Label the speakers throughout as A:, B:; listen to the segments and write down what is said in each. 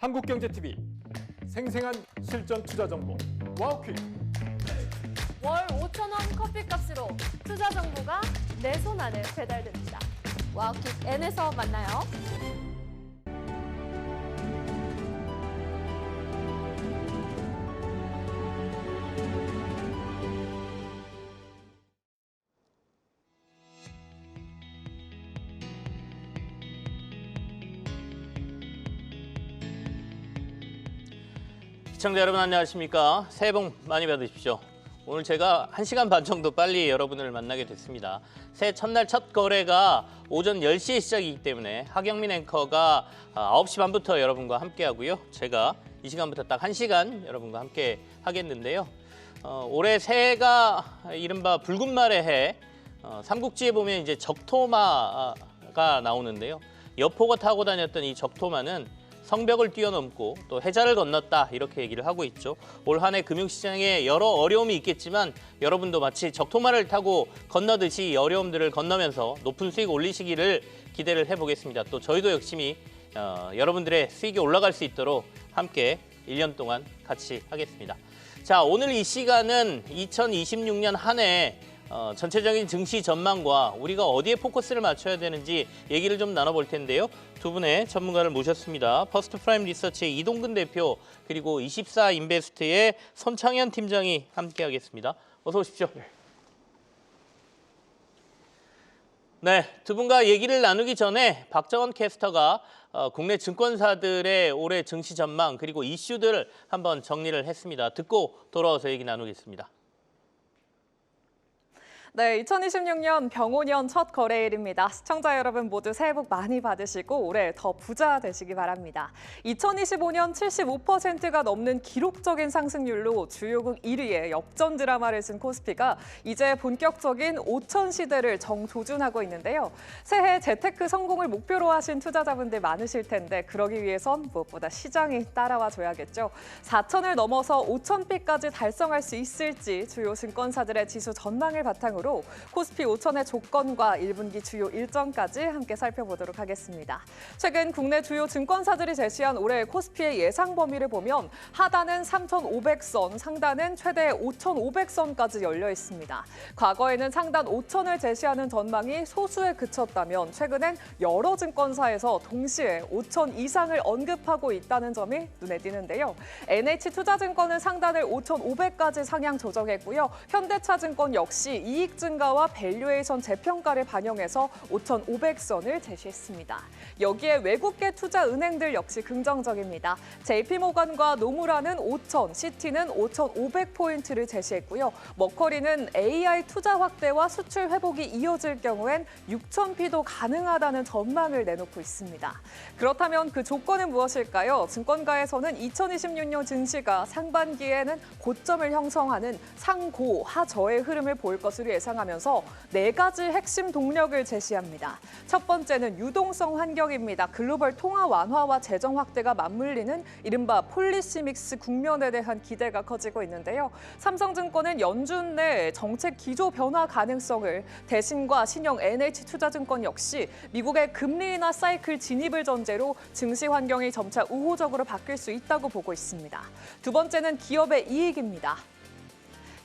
A: 한국경제TV 생생한 실전 투자 정보 와우퀵.
B: 월 5,000원 커피값으로 투자 정보가 내 손 안에 배달됩니다. 와우퀵 N에서 만나요.
C: 시청자 여러분 안녕하십니까? 새해 복 많이 받으십시오. 오늘 제가 1시간 반 정도 빨리 여러분을 만나게 됐습니다. 새해 첫날 첫 거래가 오전 10시에 시작이기 때문에 하경민 앵커가 9시 반부터 여러분과 함께하고요. 제가 이 시간부터 딱 1시간 여러분과 함께 하겠는데요. 올해 새해가 이른바 붉은 말의 해, 삼국지에 보면 이제 적토마가 나오는데요. 여포가 타고 다녔던 이 적토마는 성벽을 뛰어넘고 또 해자를 건넜다 이렇게 얘기를 하고 있죠. 올 한 해 금융시장에 여러 어려움이 있겠지만 여러분도 마치 적토마를 타고 건너듯이 이 어려움들을 건너면서 높은 수익 올리시기를 기대를 해보겠습니다. 또 저희도 열심히 여러분들의 수익이 올라갈 수 있도록 함께 1년 동안 같이 하겠습니다. 자, 오늘 이 시간은 2026년 한 해 전체적인 증시 전망과 우리가 어디에 포커스를 맞춰야 되는지 얘기를 좀 나눠볼 텐데요. 두 분의 전문가를 모셨습니다. 퍼스트 프라임 리서치의 이동근 대표 그리고 24인베스트의 손창현 팀장이 함께하겠습니다. 어서 오십시오. 네, 두 분과 얘기를 나누기 전에 박정원 캐스터가 국내 증권사들의 올해 증시 전망 그리고 이슈들을 한번 정리를 했습니다. 듣고 돌아와서 얘기 나누겠습니다.
D: 네, 2026년 병오년 첫 거래일입니다. 시청자 여러분 모두 새해 복 많이 받으시고 올해 더 부자 되시기 바랍니다. 2025년 75%가 넘는 기록적인 상승률로 주요국 1위의 역전 드라마를 쓴 코스피가 이제 본격적인 5천 시대를 정조준하고 있는데요. 새해 재테크 성공을 목표로 하신 투자자분들 많으실 텐데 그러기 위해선 무엇보다 시장이 따라와 줘야겠죠. 4천을 넘어서 5,000피까지 달성할 수 있을지 주요 증권사들의 지수 전망을 바탕으로 코스피 5천의 조건과 1분기 주요 일정까지 함께 살펴보도록 하겠습니다. 최근 국내 주요 증권사들이 제시한 올해 코스피의 예상 범위를 보면 하단은 3,500선, 상단은 최대 5,500선까지 열려 있습니다. 과거에는 상단 5천을 제시하는 전망이 소수에 그쳤다면 최근엔 여러 증권사에서 동시에 5천 이상을 언급하고 있다는 점이 눈에 띄는데요. NH투자증권은 상단을 5,500까지 상향 조정했고요. 현대차증권 역시 이익 증가와 밸류에이션 재평가를 반영해서 5,500선을 제시했습니다. 여기에 외국계 투자 은행들 역시 긍정적입니다. JP모건과 노무라는 5,000, 시티는 5,500포인트를 제시했고요. 머커리는 AI 투자 확대와 수출 회복이 이어질 경우엔 6,000피도 가능하다는 전망을 내놓고 있습니다. 그렇다면 그 조건은 무엇일까요? 증권가에서는 2026년 증시가 상반기에는 고점을 형성하는 상고, 하저의 흐름을 보일 것으로 예상하면서 4가지 핵심 동력을 제시합니다. 첫 번째는 유동성 환경입니다. 글로벌 통화 완화와 재정 확대가 맞물리는 이른바 폴리시 믹스 국면에 대한 기대가 커지고 있는데요. 삼성증권은 연준 내 정책 기조 변화 가능성을, 대신과 신영 NH투자증권 역시 미국의 금리 인하 사이클 진입을 전제로 증시 환경이 점차 우호적으로 바뀔 수 있다고 보고 있습니다. 두 번째는 기업의 이익입니다.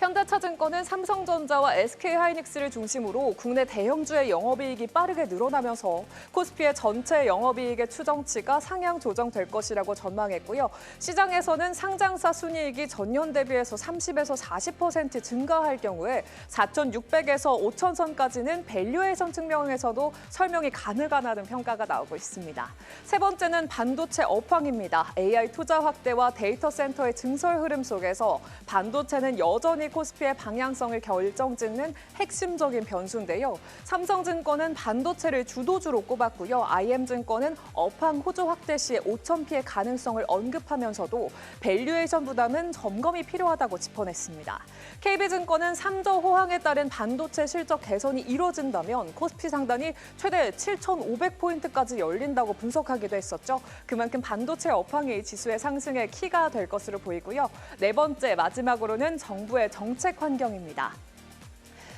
D: 현대차증권은 삼성전자와 SK하이닉스를 중심으로 국내 대형주의 영업이익이 빠르게 늘어나면서 코스피의 전체 영업이익의 추정치가 상향 조정될 것이라고 전망했고요. 시장에서는 상장사 순이익이 전년 대비해서 30에서 40% 증가할 경우에 4,600에서 5,000선까지는 밸류에이션 측면에서도 설명이 가능하다는 평가가 나오고 있습니다. 세 번째는 반도체 업황입니다. AI 투자 확대와 데이터 센터의 증설 흐름 속에서 반도체는 여전히 코스피의 방향성을 결정짓는 핵심적인 변수인데요. 삼성증권은 반도체를 주도주로 꼽았고요. IM증권은 업황 호조 확대 시에 5,000피의 가능성을 언급하면서도 밸류에이션 부담은 점검이 필요하다고 짚어냈습니다. KB증권은 3저 호황에 따른 반도체 실적 개선이 이뤄진다면 코스피 상단이 최대 7,500포인트까지 열린다고 분석하기도 했었죠. 그만큼 반도체 업황이 지수의 상승에 키가 될 것으로 보이고요. 네 번째, 마지막으로는 정부의 정책 환경입니다.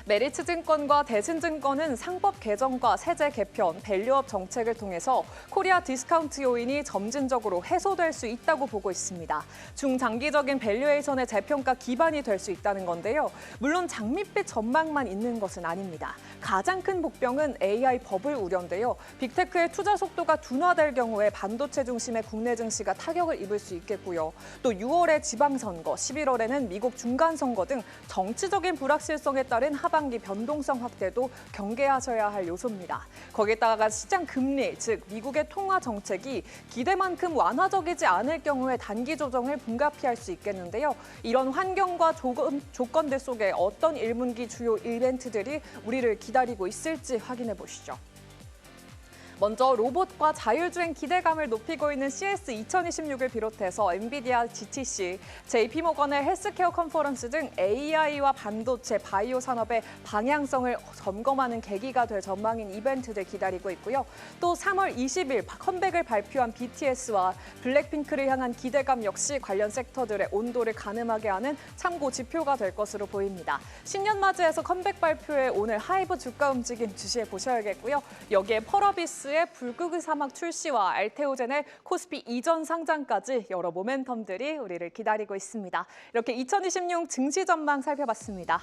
D: 메리츠증권과 대신증권은 상법 개정과 세제 개편, 밸류업 정책을 통해서 코리아 디스카운트 요인이 점진적으로 해소될 수 있다고 보고 있습니다. 중장기적인 밸류에이션의 재평가 기반이 될 수 있다는 건데요. 물론 장밋빛 전망만 있는 것은 아닙니다. 가장 큰 복병은 AI 버블 우려인데요. 빅테크의 투자 속도가 둔화될 경우에 반도체 중심의 국내 증시가 타격을 입을 수 있겠고요. 또 6월에 지방선거, 11월에는 미국 중간선거 등 정치적인 불확실성에 따른 하반기 변동성 확대도 경계하셔야 할 요소입니다. 거기다가 시장 금리, 즉 미국의 통화 정책이 기대만큼 완화적이지 않을 경우에 단기 조정을 불가피할 수 있겠는데요. 이런 환경과 조건들 속에 어떤 1분기 주요 이벤트들이 우리를 기다리고 있을지 확인해 보시죠. 먼저 로봇과 자율주행 기대감을 높이고 있는 CES 2026을 비롯해서 엔비디아, GTC, JP모건의 헬스케어 컨퍼런스 등 AI와 반도체, 바이오 산업의 방향성을 점검하는 계기가 될 전망인 이벤트들 기다리고 있고요. 또 3월 20일 컴백을 발표한 BTS와 블랙핑크를 향한 기대감 역시 관련 섹터들의 온도를 가늠하게 하는 참고 지표가 될 것으로 보입니다. 신년 맞이해서 컴백 발표에 오늘 하이브 주가 움직임 주시해 보셔야겠고요. 여기에 펄어비스 의 불구기 사막 출시와 알테오젠의 코스피 이전 상장까지 여러 모멘텀들이 우리를 기다리고 있습니다. 이렇게 2026 증시 전망 살펴봤습니다.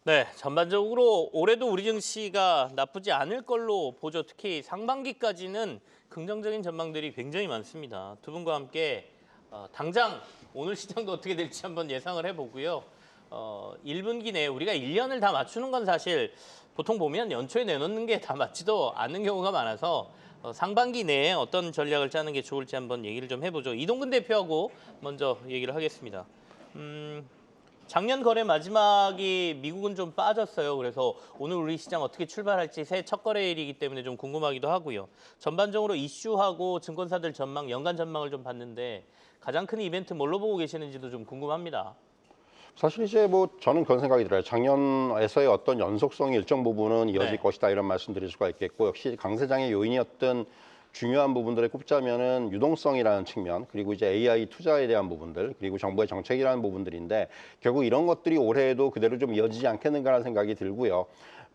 C: 네, 전반적으로 올해도 우리 증시가 나쁘지 않을 걸로 보죠. 특히 상반기까지는 긍정적인 전망들이 굉장히 많습니다. 두 분과 함께 당장 오늘 시장도 어떻게 될지 한번 예상을 해보고요. 1분기 내에 우리가 1년을 다 맞추는 건 사실 보통 보면 연초에 내놓는 게 다 맞지도 않는 경우가 많아서 상반기 내에 어떤 전략을 짜는 게 좋을지 한번 얘기를 좀 해보죠. 이동근 대표하고 먼저 얘기를 하겠습니다. 작년 거래 마지막이 미국은 좀 빠졌어요. 그래서 오늘 우리 시장 어떻게 출발할지 새해 첫 거래일이기 때문에 좀 궁금하기도 하고요. 전반적으로 이슈하고 증권사들 전망, 연간 전망을 좀 봤는데 가장 큰 이벤트 뭘로 보고 계시는지도 좀 궁금합니다.
E: 사실 이제 뭐 저는 그런 생각이 들어요. 작년에서의 어떤 연속성이 일정 부분은 이어질
C: 네.
E: 것이다 이런 말씀드릴 수가 있겠고 역시 강세장의 요인이었던 중요한 부분들을 꼽자면은 유동성이라는 측면 그리고 이제 AI 투자에 대한 부분들 그리고 정부의 정책이라는 부분들인데 결국 이런 것들이 올해에도 그대로 좀 이어지지 않겠는가라는 생각이 들고요.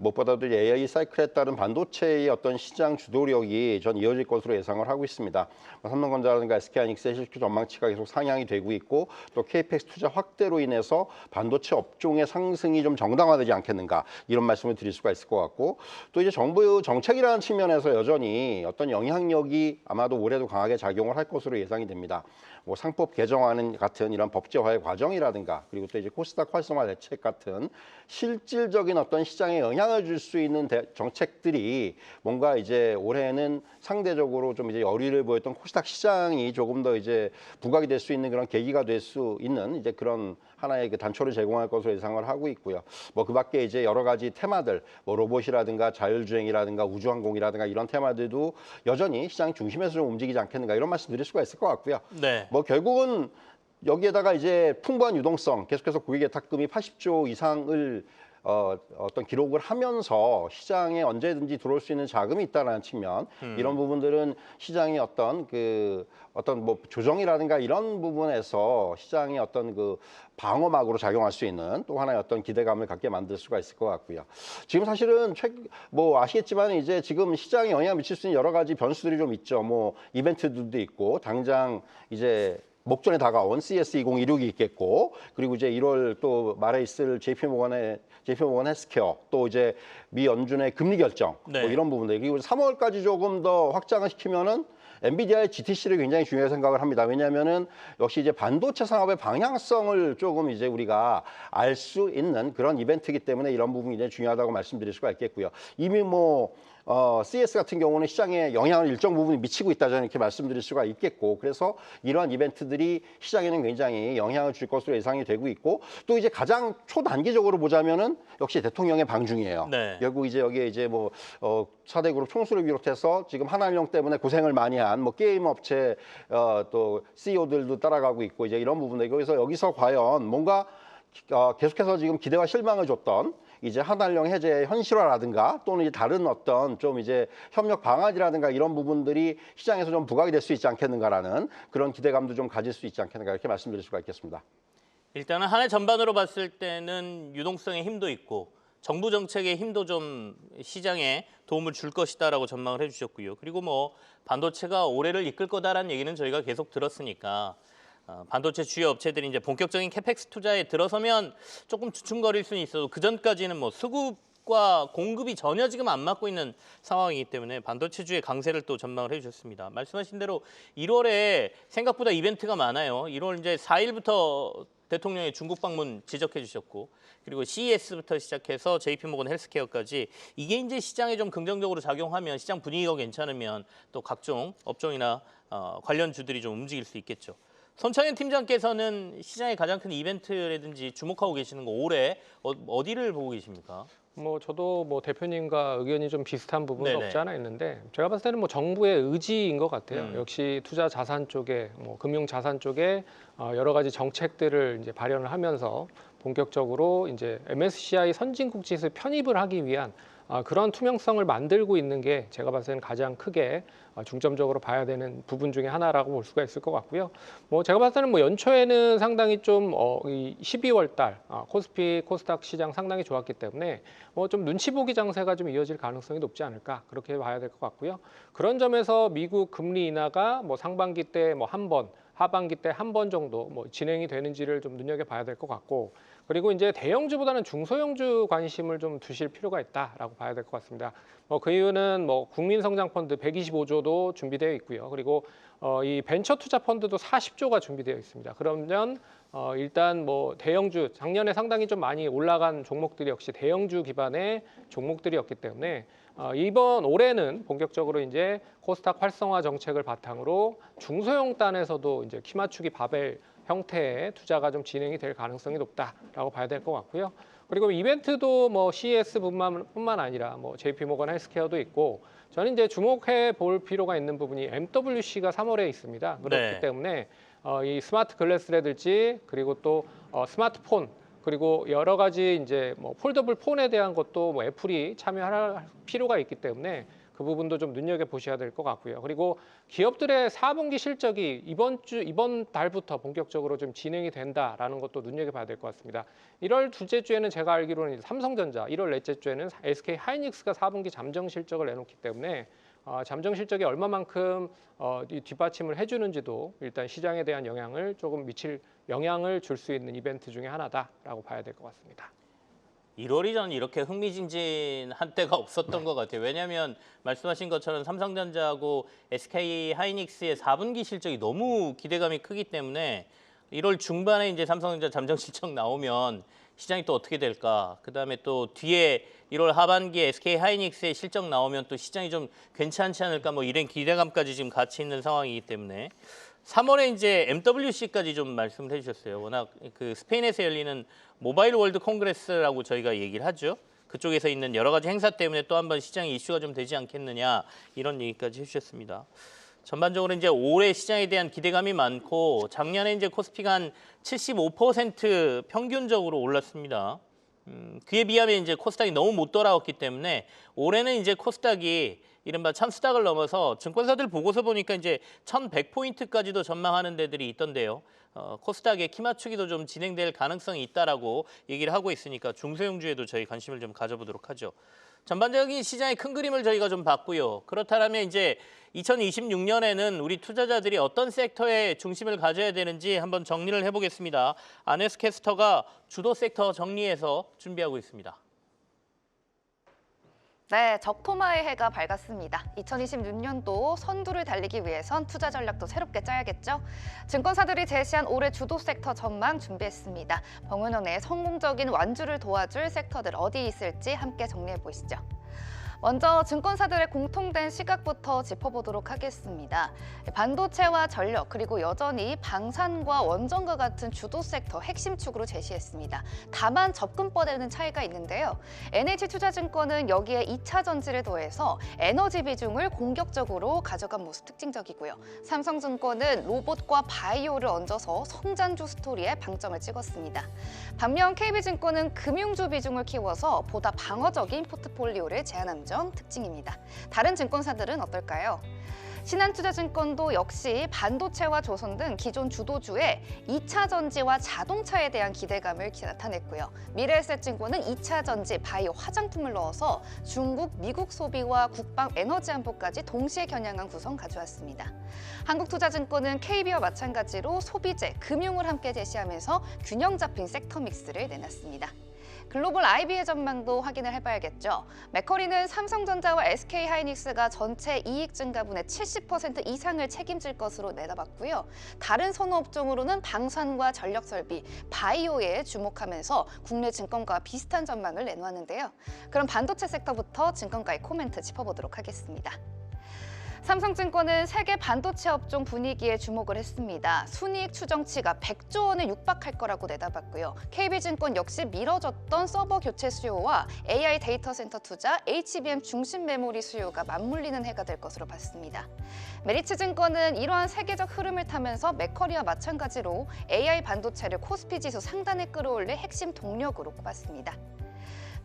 E: 무엇보다도 이제 AI 사이클에 따른 반도체의 어떤 시장 주도력이 전 이어질 것으로 예상을 하고 있습니다. 삼성전자라든가 SK하이닉스의 실적 전망치가 계속 상향이 되고 있고 또 KPX 투자 확대로 인해서 반도체 업종의 상승이 좀 정당화되지 않겠는가 이런 말씀을 드릴 수가 있을 것 같고 또 이제 정부 정책이라는 측면에서 여전히 어떤 영향력이 아마도 올해도 강하게 작용을 할 것으로 예상이 됩니다. 뭐 상법 개정하는 같은 이런 법제화의 과정이라든가 그리고 또 이제 코스닥 활성화 대책 같은 실질적인 어떤 시장에 영향을 줄 수 있는 정책들이 뭔가 이제 올해는 상대적으로 좀 이제 여리를 보였던 코스닥 시장이 조금 더 이제 부각이 될 수 있는 그런 계기가 될 수 있는 이제 그런 하나의 그 단초를 제공할 것으로 예상을 하고 있고요. 뭐 그밖에 이제 여러 가지 테마들, 뭐 로봇이라든가 자율주행이라든가 우주항공이라든가 이런 테마들도 여전히 시장 중심에서 좀 움직이지 않겠는가 이런 말씀 드릴 수가 있을 것 같고요.
C: 네.
E: 뭐 결국은 여기에다가 이제 풍부한 유동성, 계속해서 고객 예탁금이 80조 이상을 어떤 기록을 하면서 시장에 언제든지 들어올 수 있는 자금이 있다는 측면 이런 부분들은 시장의 어떤 뭐 조정이라든가 이런 부분에서 시장의 어떤 그 방어막으로 작용할 수 있는 또 하나의 어떤 기대감을 갖게 만들 수가 있을 것 같고요. 지금 사실은 뭐 아시겠지만 이제 지금 시장에 영향을 미칠 수 있는 여러 가지 변수들이 좀 있죠. 뭐 이벤트들도 있고 당장 이제 목전에 다가온 CES 2026이 있겠고 그리고 이제 1월 또 말에 있을 JP모건 헬스케어 또 이제 미 연준의 금리 결정
C: 네.
E: 뭐 이런 부분들 그리고 3월까지 조금 더 확장을 시키면은 엔비디아의 GTC를 굉장히 중요하게 생각을 합니다. 왜냐하면은 역시 이제 반도체 산업의 방향성을 조금 이제 우리가 알 수 있는 그런 이벤트이기 때문에 이런 부분이 이제 중요하다고 말씀드릴 수가 있겠고요. 이미 뭐 CS 같은 경우는 시장에 영향을 일정 부분 미치고 있다 저는 이렇게 말씀드릴 수가 있겠고 그래서 이러한 이벤트들이 시장에는 굉장히 영향을 줄 것으로 예상이 되고 있고 또 이제 가장 초단기적으로 보자면은 역시 대통령의 방중이에요.
C: 네.
E: 결국 이제 여기에 이제 뭐 4대 그룹 총수를 비롯해서 지금 한한령 때문에 고생을 많이 한 뭐 게임 업체 또 CEO들도 따라가고 있고 이제 이런 부분들 여기서 과연 뭔가 계속해서 지금 기대와 실망을 줬던 이제 한한령 해제의 현실화라든가 또는 이제 다른 어떤 좀 이제 협력 방안이라든가 이런 부분들이 시장에서 좀 부각이 될 수 있지 않겠는가라는 그런 기대감도 좀 가질 수 있지 않겠는가 이렇게 말씀드릴 수가 있겠습니다.
C: 일단은 한 해 전반으로 봤을 때는 유동성의 힘도 있고 정부 정책의 힘도 좀 시장에 도움을 줄 것이다라고 전망을 해주셨고요. 그리고 뭐 반도체가 올해를 이끌 거다라는 얘기는 저희가 계속 들었으니까 반도체 주요 업체들이 이제 본격적인 캐펙스 투자에 들어서면 조금 주춤거릴 수는 있어도 그 전까지는 뭐 수급과 공급이 전혀 지금 안 맞고 있는 상황이기 때문에 반도체주의 강세를 또 전망을 해주셨습니다. 말씀하신 대로 1월에 생각보다 이벤트가 많아요. 1월 이제 4일부터 대통령의 중국 방문 지적해 주셨고 그리고 CES부터 시작해서 JP모건 헬스케어까지 이게 이제 시장에 좀 긍정적으로 작용하면 시장 분위기가 괜찮으면 또 각종 업종이나 관련 주들이 좀 움직일 수 있겠죠. 손창현 팀장께서는 시장의 가장 큰 이벤트라든지 주목하고 계시는 거 올해 어디를 보고 계십니까?
F: 저도 대표님과 의견이 좀 비슷한 부분도
C: 네네.
F: 없지 않아 있는데 제가 봤을 때는 정부의 의지인 것 같아요. 역시 투자 자산 쪽에 금융 자산 쪽에 여러 가지 정책들을 이제 발현을 하면서 본격적으로 이제 MSCI 선진국 지수 편입을 하기 위한 그런 투명성을 만들고 있는 게 제가 봤을 때는 가장 크게 중점적으로 봐야 되는 부분 중에 하나라고 볼 수가 있을 것 같고요. 제가 봤을 때는 연초에는 상당히 좀 12월 달 코스피, 코스닥 시장 상당히 좋았기 때문에 좀 눈치 보기 장세가 좀 이어질 가능성이 높지 않을까 그렇게 봐야 될 것 같고요. 그런 점에서 미국 금리 인하가 상반기 때 한 번, 하반기 때 한 번 정도 진행이 되는지를 좀 눈여겨봐야 될 것 같고 그리고 이제 대형주보다는 중소형주 관심을 좀 두실 필요가 있다라고 봐야 될 것 같습니다. 그 이유는 국민성장펀드 125조도 준비되어 있고요. 그리고 이 벤처 투자 펀드도 40조가 준비되어 있습니다. 그러면 일단 대형주 작년에 상당히 좀 많이 올라간 종목들이 역시 대형주 기반의 종목들이었기 때문에 이번 올해는 본격적으로 이제 코스닥 활성화 정책을 바탕으로 중소형 단에서도 이제 키 맞추기 바벨 형태의 투자가 좀 진행이 될 가능성이 높다라고 봐야 될 것 같고요. 그리고 이벤트도 CES뿐만 아니라 JP모건 헬스케어도 있고 저는 이제 주목해 볼 필요가 있는 부분이 MWC가 3월에 있습니다. 그렇기
C: 네.
F: 때문에 이 스마트 글래스라든지 그리고 또 스마트폰 그리고 여러 가지 이제 폴더블 폰에 대한 것도 애플이 참여할 필요가 있기 때문에 그 부분도 좀 눈여겨 보셔야 될 것 같고요. 그리고 기업들의 4분기 실적이 이번 달부터 본격적으로 좀 진행이 된다라는 것도 눈여겨 봐야 될 것 같습니다. 1월 둘째 주에는 제가 알기로는 삼성전자, 1월 넷째 주에는 SK 하이닉스가 4분기 잠정 실적을 내놓기 때문에 잠정 실적이 얼마만큼 뒷받침을 해주는지도 일단 시장에 대한 영향을 줄 수 있는 이벤트 중에 하나다라고 봐야 될 것 같습니다.
C: 1월이 저는 이렇게 흥미진진한 때가 없었던 것 같아요. 왜냐하면 말씀하신 것처럼 삼성전자하고 SK 하이닉스의 4분기 실적이 너무 기대감이 크기 때문에 1월 중반에 이제 삼성전자 잠정 실적 나오면 시장이 또 어떻게 될까? 그다음에 또 뒤에 1월 하반기에 SK 하이닉스의 실적 나오면 또 시장이 좀 괜찮지 않을까? 이런 기대감까지 지금 같이 있는 상황이기 때문에 3월에 이제 MWC까지 좀 말씀을 해주셨어요. 워낙 그 스페인에서 열리는 모바일 월드 콩그레스라고 저희가 얘기를 하죠. 그쪽에서 있는 여러 가지 행사 때문에 또 한번 시장에 이슈가 좀 되지 않겠느냐 이런 얘기까지 해주셨습니다. 전반적으로 이제 올해 시장에 대한 기대감이 많고 작년에 이제 코스피가 한 75% 평균적으로 올랐습니다. 그에 비하면 이제 코스닥이 너무 못 돌아왔기 때문에 올해는 이제 코스닥이 이른바 참수닥을 넘어서 증권사들 보고서 보니까 이제 1,100포인트까지도 전망하는 데들이 있던데요. 코스닥의 키 맞추기도 좀 진행될 가능성이 있다라고 얘기를 하고 있으니까 중소형주에도 저희 관심을 좀 가져보도록 하죠. 전반적인 시장의 큰 그림을 저희가 좀 봤고요. 그렇다면 이제 2026년에는 우리 투자자들이 어떤 섹터에 중심을 가져야 되는지 한번 정리를 해보겠습니다. 안혜수 캐스터가 주도 섹터 정리해서 준비하고 있습니다.
G: 네, 적토마의 해가 밝았습니다. 2026년도 선두를 달리기 위해선 투자 전략도 새롭게 짜야겠죠. 증권사들이 제시한 올해 주도 섹터 전망 준비했습니다. 병은원의 성공적인 완주를 도와줄 섹터들 어디 있을지 함께 정리해 보시죠. 먼저 증권사들의 공통된 시각부터 짚어보도록 하겠습니다. 반도체와 전력 그리고 여전히 방산과 원전과 같은 주도 섹터 핵심 축으로 제시했습니다. 다만 접근법에는 차이가 있는데요. NH투자증권은 여기에 2차 전지를 더해서 에너지 비중을 공격적으로 가져간 모습 특징적이고요. 삼성증권은 로봇과 바이오를 얹어서 성장주 스토리에 방점을 찍었습니다. 반면 KB증권은 금융주 비중을 키워서 보다 방어적인 포트폴리오를 제안한 점 특징입니다. 다른 증권사들은 어떨까요? 신한투자증권도 역시 반도체와 조선 등 기존 주도주의 2차 전지와 자동차에 대한 기대감을 나타냈고요. 미래에셋증권은 2차 전지, 바이오, 화장품을 넣어서 중국, 미국 소비와 국방, 에너지 안보까지 동시에 겨냥한 구성 가져왔습니다. 한국투자증권은 KB와 마찬가지로 소비재, 금융을 함께 제시하면서 균형 잡힌 섹터 믹스를 내놨습니다. 글로벌 IB의 전망도 확인을 해봐야겠죠. 맥커리는 삼성전자와 SK하이닉스가 전체 이익 증가분의 70% 이상을 책임질 것으로 내다봤고요. 다른 선호업종으로는 방산과 전력설비, 바이오에 주목하면서 국내 증권가와 비슷한 전망을 내놓았는데요. 그럼 반도체 섹터부터 증권가의 코멘트 짚어보도록 하겠습니다. 삼성증권은 세계 반도체 업종 분위기에 주목을 했습니다. 순이익 추정치가 100조 원을 육박할 거라고 내다봤고요. KB증권 역시 미뤄졌던 서버 교체 수요와 AI 데이터 센터 투자, HBM 중심 메모리 수요가 맞물리는 해가 될 것으로 봤습니다. 메리츠증권은 이러한 세계적 흐름을 타면서 맥커리와 마찬가지로 AI 반도체를 코스피 지수 상단에 끌어올릴 핵심 동력으로 꼽았습니다.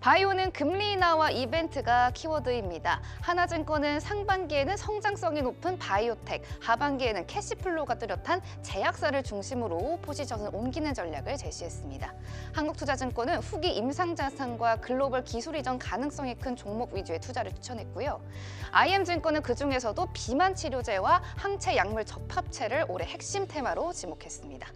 G: 바이오는 금리 인하와 이벤트가 키워드입니다. 하나증권은 상반기에는 성장성이 높은 바이오텍, 하반기에는 캐시플로우가 뚜렷한 제약사를 중심으로 포지션을 옮기는 전략을 제시했습니다. 한국투자증권은 후기 임상자산과 글로벌 기술 이전 가능성이 큰 종목 위주의 투자를 추천했고요. IM증권은 그중에서도 비만 치료제와 항체 약물 접합체를 올해 핵심 테마로 지목했습니다.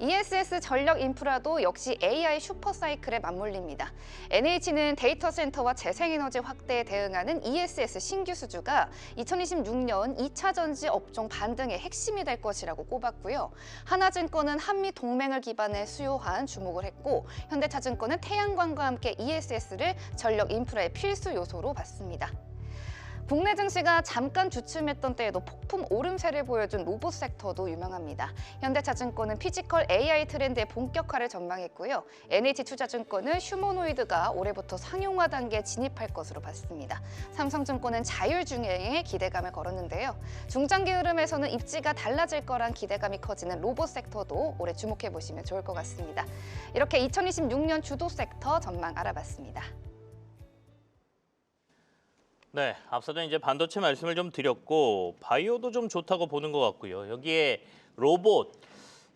G: ESS 전력 인프라도 역시 AI 슈퍼사이클에 맞물립니다. NH는 데이터 센터와 재생에너지 확대에 대응하는 ESS 신규 수주가 2026년 2차 전지 업종 반등의 핵심이 될 것이라고 꼽았고요. 하나증권은 한미 동맹을 기반에 수요한 주목을 했고, 현대차증권은 태양광과 함께 ESS를 전력 인프라의 필수 요소로 봤습니다. 국내 증시가 잠깐 주춤했던 때에도 폭풍 오름세를 보여준 로봇 섹터도 유명합니다. 현대차증권은 피지컬 AI 트렌드의 본격화를 전망했고요. NH투자증권은 휴머노이드가 올해부터 상용화 단계에 진입할 것으로 봤습니다. 삼성증권은 자율주행에 기대감을 걸었는데요. 중장기 흐름에서는 입지가 달라질 거란 기대감이 커지는 로봇 섹터도 올해 주목해보시면 좋을 것 같습니다. 이렇게 2026년 주도 섹터 전망 알아봤습니다.
C: 네, 앞서도 이제 반도체 말씀을 좀 드렸고 바이오도 좀 좋다고 보는 것 같고요. 여기에 로봇,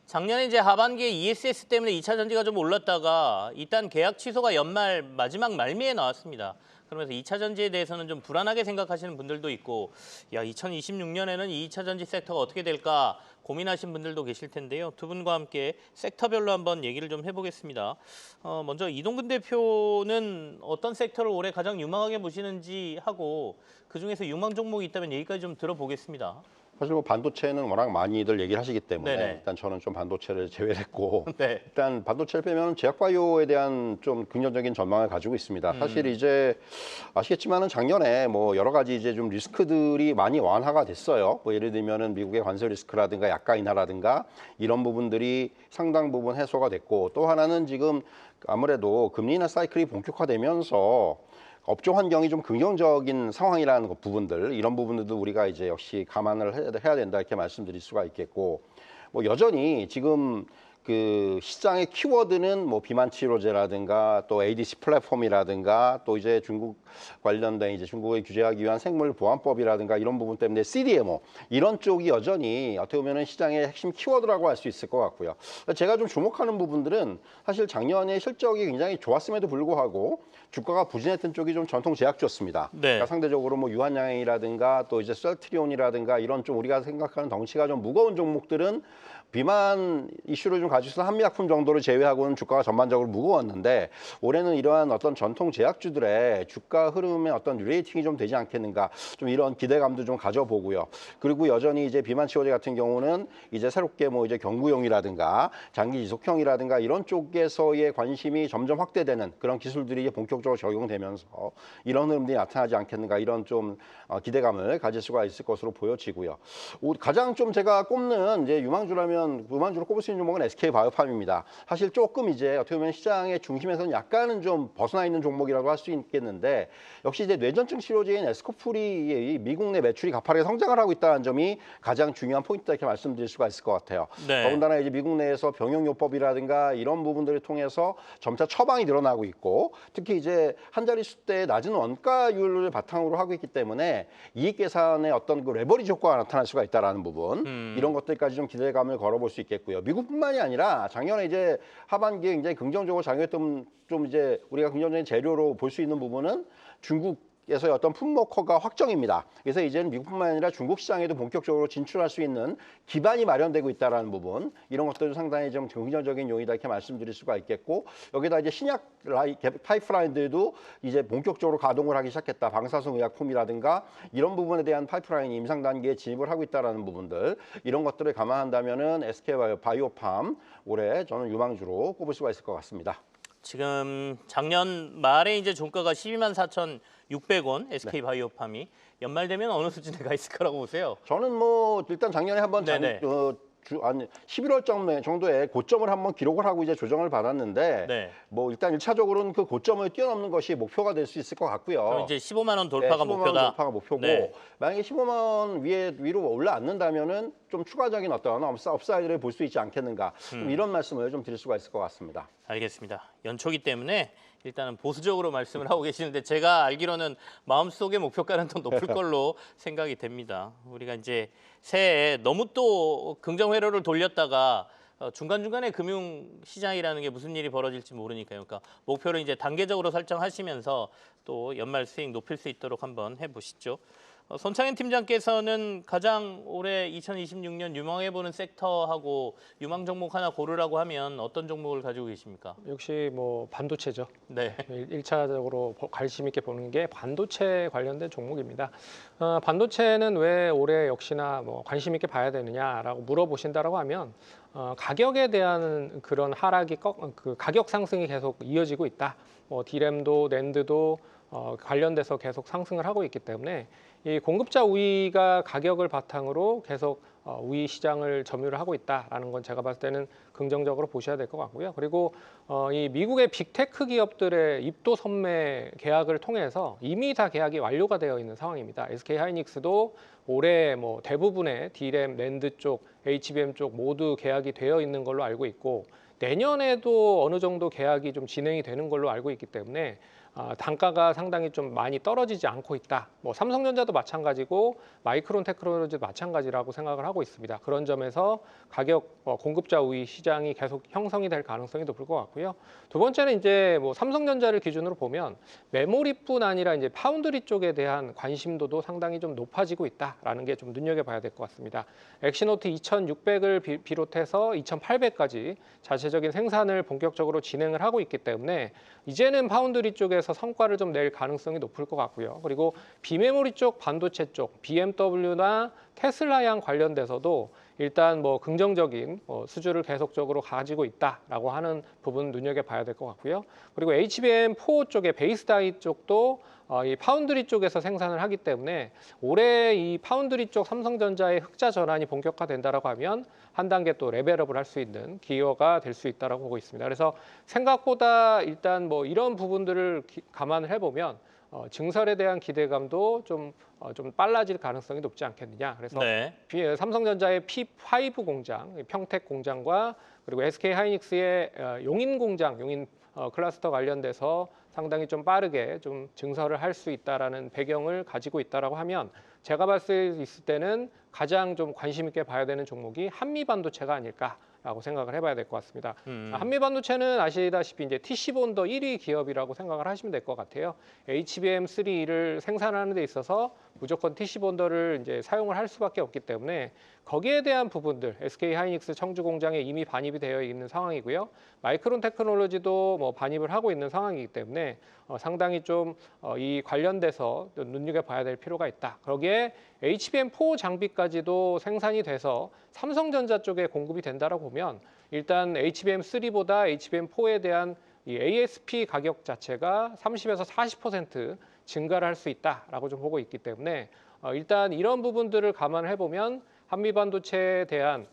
C: 작년에 이제 하반기에 ESS 때문에 2차 전지가 좀 올랐다가 일단 계약 취소가 연말 마지막 말미에 나왔습니다. 그러면서 2차 전지에 대해서는 좀 불안하게 생각하시는 분들도 있고, 야 2026년에는 이 2차 전지 섹터가 어떻게 될까 고민하신 분들도 계실 텐데요. 두 분과 함께 섹터별로 한번 얘기를 좀 해보겠습니다. 먼저 이동근 대표는 어떤 섹터를 올해 가장 유망하게 보시는지 하고 그중에서 유망 종목이 있다면 얘기까지 좀 들어보겠습니다.
E: 사실 뭐 반도체는 워낙 많이들 얘기를 하시기 때문에
C: 네네.
E: 일단 저는 좀 반도체를 제외했고
C: 네.
E: 일단 반도체를 빼면 제약바이오에 대한 좀 긍정적인 전망을 가지고 있습니다. 사실 이제 아시겠지만은 작년에 뭐 여러 가지 이제 좀 리스크들이 많이 완화가 됐어요. 뭐 예를 들면은 미국의 관세 리스크라든가 약가 인하라든가 이런 부분들이 상당 부분 해소가 됐고, 또 하나는 지금 아무래도 금리 인하 사이클이 본격화되면서 업종 환경이 좀 긍정적인 상황이라는 부분들, 이런 부분들도 우리가 이제 역시 감안을 해야 된다 이렇게 말씀드릴 수가 있겠고, 뭐 여전히 지금 그 시장의 키워드는 뭐 비만 치료제라든가 또 ADC 플랫폼이라든가 또 이제 중국 관련된 이제 중국을 규제하기 위한 생물 보안법이라든가 이런 부분 때문에 CDMO 이런 쪽이 여전히 어떻게 보면은 시장의 핵심 키워드라고 할 수 있을 것 같고요. 제가 좀 주목하는 부분들은 사실 작년에 실적이 굉장히 좋았음에도 불구하고 주가가 부진했던 쪽이 좀 전통 제약주였습니다.
C: 네.
E: 그러니까 상대적으로 뭐 유한양행이라든가 또 이제 셀트리온이라든가 이런 좀 우리가 생각하는 덩치가 좀 무거운 종목들은 비만 이슈를 좀 가지고 있어서 한미약품 정도를 제외하고는 주가가 전반적으로 무거웠는데, 올해는 이러한 어떤 전통 제약주들의 주가 흐름의 어떤 리레이팅이 좀 되지 않겠는가, 좀 이런 기대감도 좀 가져보고요. 그리고 여전히 이제 비만 치료제 같은 경우는 이제 새롭게 뭐 이제 경구용이라든가 장기 지속형이라든가 이런 쪽에서의 관심이 점점 확대되는 그런 기술들이 본격적으로 적용되면서 이런 흐름들이 나타나지 않겠는가, 이런 좀 기대감을 가질 수가 있을 것으로 보여지고요. 가장 좀 제가 꼽는 이제 유망주로 꼽을 수 있는 종목은 SK SK바이오팜입니다. 사실 조금 이제 어떻게 보면 시장의 중심에서는 약간은 좀 벗어나 있는 종목이라고 할 수 있겠는데 역시 이제 뇌전증 치료제인 에스코프리의 미국 내 매출이 가파르게 성장을 하고 있다는 점이 가장 중요한 포인트다 이렇게 말씀드릴 수가 있을 것 같아요.
C: 네.
E: 더군다나 이제 미국 내에서 병용요법이라든가 이런 부분들을 통해서 점차 처방이 늘어나고 있고 특히 이제 한 자릿수대의 낮은 원가율을 바탕으로 하고 있기 때문에 이익 계산의 어떤 그 레버리지 효과가 나타날 수가 있다라는 부분 이런 것들까지 좀 기대감을 걸어볼 수 있겠고요. 미국뿐만이 아니라 작년에 이제 하반기에 굉장히 긍정적으로 작용했던 좀 이제 우리가 긍정적인 재료로 볼 수 있는 부분은 중국에서의 어떤 품목화가 확정입니다. 그래서 이제는 미국뿐만 아니라 중국 시장에도 본격적으로 진출할 수 있는 기반이 마련되고 있다는 부분 이런 것들도 상당히 좀 긍정적인 요인이다 이렇게 말씀드릴 수가 있겠고 여기다 이제 신약 파이프라인들도 이제 본격적으로 가동을 하기 시작했다. 방사성 의약품이라든가 이런 부분에 대한 파이프라인이 임상 단계에 진입을 하고 있다는 부분들 이런 것들을 감안한다면은 SK바이오팜 올해 저는 유망주로 꼽을 수가 있을 것 같습니다.
C: 지금 작년 말에 이제 종가가 124,600원 SK바이오팜이 연말 되면 어느 수준에 가 있을 거라고 보세요?
E: 저는 뭐 일단 작년에 한번
C: 네네.
E: 11월 정도에 고점을 한번 기록을 하고 이제 조정을 받았는데
C: 네.
E: 뭐 일단 1차적으로는 그 고점을 뛰어넘는 것이 목표가 될 수 있을 것 같고요.
C: 그럼 이제 15만 원 돌파가
E: 15만 원
C: 목표다.
E: 돌파가 목표고
C: 네.
E: 만약에 15만 원 위로 올라앉는다면은 좀 추가적인 어떤 업사이드를 볼 수 있지 않겠는가 좀 이런 말씀을 좀 드릴 수가 있을 것 같습니다.
C: 알겠습니다. 연초기 때문에 일단은 보수적으로 말씀을 하고 계시는데 제가 알기로는 마음속의 목표가는 더 높을 걸로 생각이 됩니다. 우리가 이제 새해에 너무 또 긍정 회로를 돌렸다가 중간중간에 금융시장이라는 게 무슨 일이 벌어질지 모르니까요. 그러니까 목표를 이제 단계적으로 설정하시면서 또 연말 수익 높일 수 있도록 한번 해보시죠. 손창현 팀장께서는 가장 올해 2026년 유망해보는 섹터하고 유망 종목 하나 고르라고 하면 어떤 종목을 가지고 계십니까?
F: 역시 뭐 반도체죠.
C: 네.
F: 1차적으로 관심 있게 보는 게 반도체 관련된 종목입니다. 반도체는 왜 올해 역시나 뭐 관심 있게 봐야 되느냐라고 물어보신다라고 하면 가격에 대한 그런 하락이 그 가격 상승이 계속 이어지고 있다. 뭐 디램도 낸드도 관련돼서 계속 상승을 하고 있기 때문에 이 공급자 우위가 가격을 바탕으로 계속 우위 시장을 점유를 하고 있다라는 건 제가 봤을 때는 긍정적으로 보셔야 될 것 같고요. 그리고 이 미국의 빅테크 기업들의 입도 선매 계약을 통해서 이미 다 계약이 완료가 되어 있는 상황입니다. SK 하이닉스도 올해 뭐 대부분의 D램, 낸드 쪽, HBM 쪽 모두 계약이 되어 있는 걸로 알고 있고 내년에도 어느 정도 계약이 좀 진행이 되는 걸로 알고 있기 때문에 단가가 상당히 좀 많이 떨어지지 않고 있다. 뭐 삼성전자도 마찬가지고 마이크론 테크놀로지도 마찬가지라고 생각을 하고 있습니다. 그런 점에서 가격 공급자 우위 시장이 계속 형성이 될 가능성이 높을 것 같고요. 두 번째는 이제 뭐 삼성전자를 기준으로 보면 메모리뿐 아니라 이제 파운드리 쪽에 대한 관심도도 상당히 좀 높아지고 있다라는 게 좀 눈여겨봐야 될 것 같습니다. 엑시노트 2600을 비롯해서 2800까지 자체적인 생산을 본격적으로 진행을 하고 있기 때문에 이제는 파운드리 쪽에서 성과를 좀 낼 가능성이 높을 것 같고요. 그리고 비메모리 쪽, 반도체 쪽, BMW나 테슬라양 관련돼서도 일단 뭐 긍정적인 수주를 계속적으로 가지고 있다라고 하는 부분 눈여겨봐야 될 것 같고요. 그리고 HBM4 쪽의 베이스 다이 쪽도 이 파운드리 쪽에서 생산을 하기 때문에 올해 이 파운드리 쪽 삼성전자의 흑자 전환이 본격화된다라고 하면 한 단계 또 레벨업을 할 수 있는 기여가 될 수 있다라고 보고 있습니다. 그래서 생각보다 일단 뭐 이런 부분들을 감안을 해보면 증설에 대한 기대감도 좀 빨라질 가능성이 높지 않겠느냐. 그래서
C: 네.
F: 삼성전자의 P5 공장, 평택 공장과 그리고 SK 하이닉스의 용인 공장, 용인 클러스터 관련돼서 상당히 좀 빠르게 좀 증설을 할 수 있다라는 배경을 가지고 있다라고 하면 제가 봤을 때는 가장 좀 관심 있게 봐야 되는 종목이 한미 반도체가 아닐까라고 생각을 해봐야 될 것 같습니다. 한미 반도체는 아시다시피 이제 TC본더 1위 기업이라고 생각을 하시면 될 것 같아요. HBM3를 생산하는 데 있어서 무조건 TC본더를 이제 사용을 할 수밖에 없기 때문에 거기에 대한 부분들 SK 하이닉스 청주 공장에 이미 반입이 되어 있는 상황이고요. 마이크론 테크놀로지도 뭐 반입을 하고 있는 상황이기 때문에 상당히 좀 이 관련돼서 눈여겨봐야 될 필요가 있다. 거기에 HBM4 장비까지도 생산이 돼서 삼성전자 쪽에 공급이 된다라고 보면 일단 HBM3보다 HBM4에 대한 이 ASP 가격 자체가 30에서 40% 증가를 할 수 있다라고 좀 보고 있기 때문에 일단 이런 부분들을 감안을 해보면 한미 반도체에 대한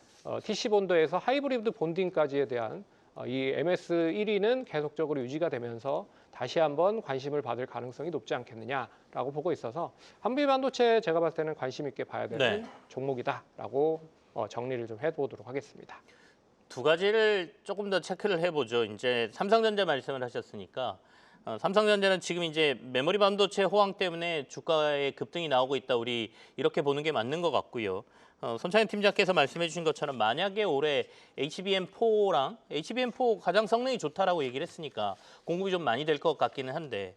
F: TC 본도에서 하이브리드 본딩까지에 대한 이 MS 1위는 계속적으로 유지가 되면서 다시 한번 관심을 받을 가능성이 높지 않겠느냐라고 보고 있어서 한미 반도체 제가 봤을 때는 관심 있게 봐야 되는 종목이다라고 정리를 좀 해보도록 하겠습니다.
C: 두 가지를 조금 더 체크를 해보죠. 이제 삼성전자 말씀을 하셨으니까 삼성전자는 지금 이제 메모리 반도체 호황 때문에 주가의 급등이 나오고 있다. 우리 이렇게 보는 게 맞는 것 같고요. 손창현 팀장께서 말씀해 주신 것처럼 만약에 올해 HBM4랑 HBM4 가장 성능이 좋다라고 얘기를 했으니까 공급이 좀 많이 될 것 같기는 한데